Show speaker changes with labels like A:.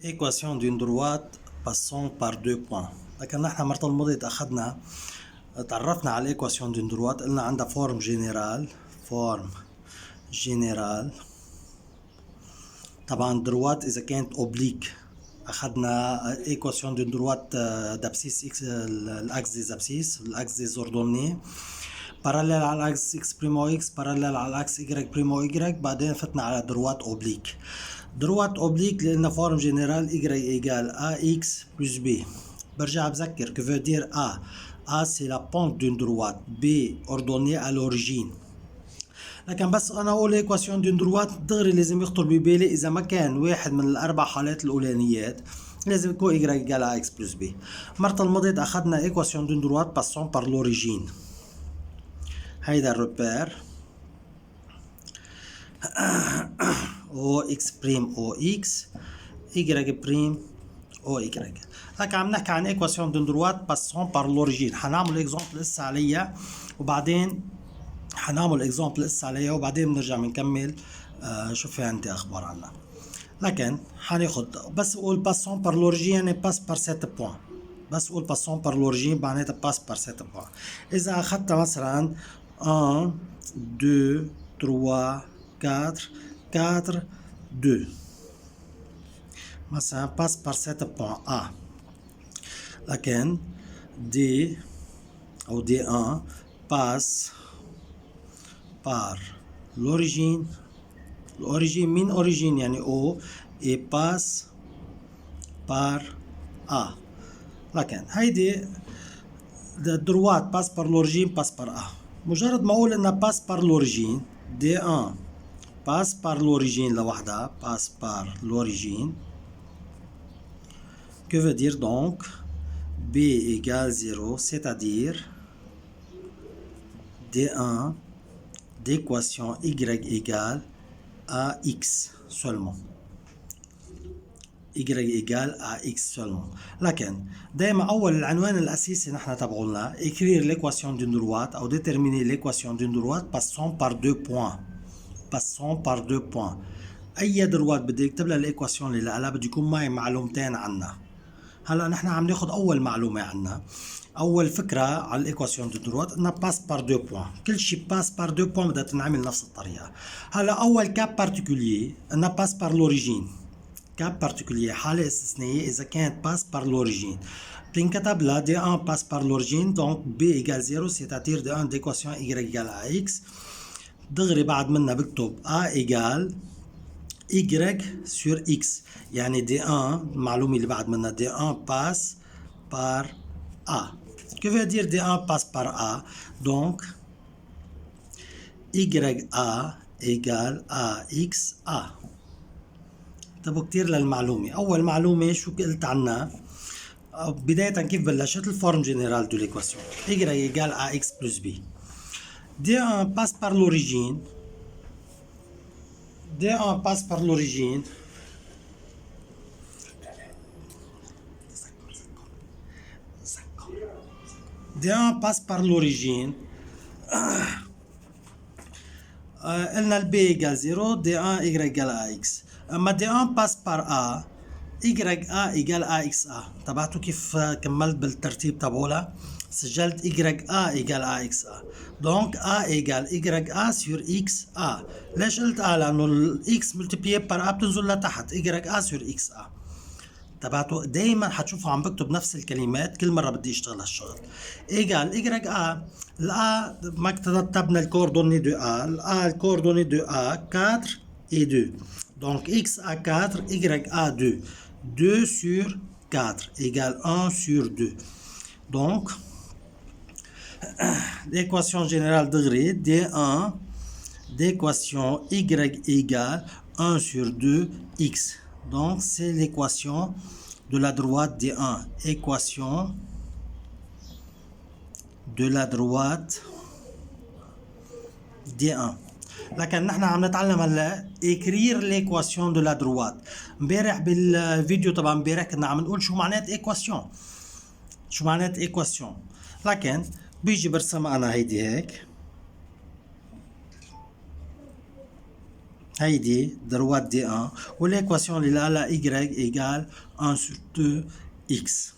A: Équation d'une droite passant par deux points. لكن نحن المرة الماضية تعرفنا على l'équation d'une droite. قلنا عندها forme générale. طبعا droite إذا كانت oblique. أخذنا équation d'une droite d'abscisse x l'axe des abscisses, l'axe des ordonnées. parallèle على l'axe x primo x, parallèle على l'axe y primo y. بعدين فتنا على droite oblique. droite oblique لأنها forme générale y égale ax plus b. برجع بذكر que veut dire a c'est la pente d'une droite, b ordonnée à l'origine. لكن بس انا اقول ايكواسيون دون دروات دغري لازم يخطر ببالي اذا ما كان واحد من الاربع حالات الاولانيات لازم يكون y égale à x plus b. المرة الماضية اخذنا ايكواسيون دون دروات passant par l'origine. هيدا الريبير او اكس بريم او اكس y بريم او y. لكن عم نحكي عن ايكواسيون دون دروات passant par l'origine. حنعمل اكزامبل لسه عليها وبعدين بنرجع بنكمل شو في عندي اخبار عنها. لكن حناخد بس اقول باسون بار لوريجين يعني باس بار سيت بوان. بس اقول باسون بار لوريجين معناتها باس بار سيت بوان. اذا اخذت مثلا 1 2 3 4 2 مثلا باس بار سيت بوان ا. لكن دي او دي 1 باس par l'origine من origine يعني O et passe par A. لكن هيدي droite passe par l'origine passe par A. مجرد ما اقول انها passe par l'origine D1 passe par l'origine لوحدها passe par l'origine que veut dire donc B égale 0 c'est-à-dire D1 d'équation y égale à x seulement. y égale à x seulement. لكن دائما أول العنوان الأساسي نحن تبعولنا écrire l'équation d'une droite أو déterminer l'équation d'une droite passant par deux points. أي دروات بدي أكتب لها الإيكواسيون اللي لها بدي يكون معي معلومتين عنها. هلا نحن عم ناخذ أول معلومة عنها. اول فكره على الايكواسيون دو دروات انها باس بار دو بوين. كل شيء باس بار دو بوين بدها تنعمل نفس الطريقه. هلا اول كاب بارتيكولير انها باس بار لوريجين. كاب بارتيكولير حاله استثنائيه اذا كانت باس بار لوريجين بتنكتب لها دي 1 باس بار لوريجين دونك بي ايجال 0 سيتاتير دي 1 ديكواسيون y ايجال ا اكس. دغري بعد منها بكتب ا ايجال y sur x يعني دي 1 المعلومه اللي بعد منها دي 1 باس بار a. Que veut dire D1 passe par A? Donc, YA égale AXA. انتبهوا كتير للمعلومة. أول معلومة شو قلت عنها؟ بداية كيف بلشت الفورم جنرال دو l'équation. Y égale AX plus B. D1 passe par l'origine. D1 passe par l'origine. قلنا ال B égale 0 D1 Y égale AX. أما D1 passe par A YA égale AXA. تبعتوا كيف كملت بالترتيب تبعولها؟ سجلت YA égale AXA. donc A égale YA sur XA. ليش قلت A؟ لأنه ال X multiplié par A بتنزل لتحت YA sur XA. تبعته دايما حتشوفوا عم بكتب نفس الكلمات كل مره بدي اشتغل هالشغل. ايجال y a الA ما كتبنا الكوردوني دو A. الA الكوردوني دو A 4 et 2 donc x a 4 y a 2 2 sur 4 égale 1 sur 2 donc l'équation générale degré D1 d'équation y égale 1 sur 2 x. Donc, c'est l'équation de la droite D1. Équation de la droite D1. لكن نحن عم نتعلم هلا écrire l'équation de la droite. امبارح بالفيديو طبعا امبارح كنا عم نقول شو معنات équation. لكن بيجي برسم انا هيدي هيك. هيدي دروات دي 1 والايكواسيون اللي لها y égale 1 sur 2 x.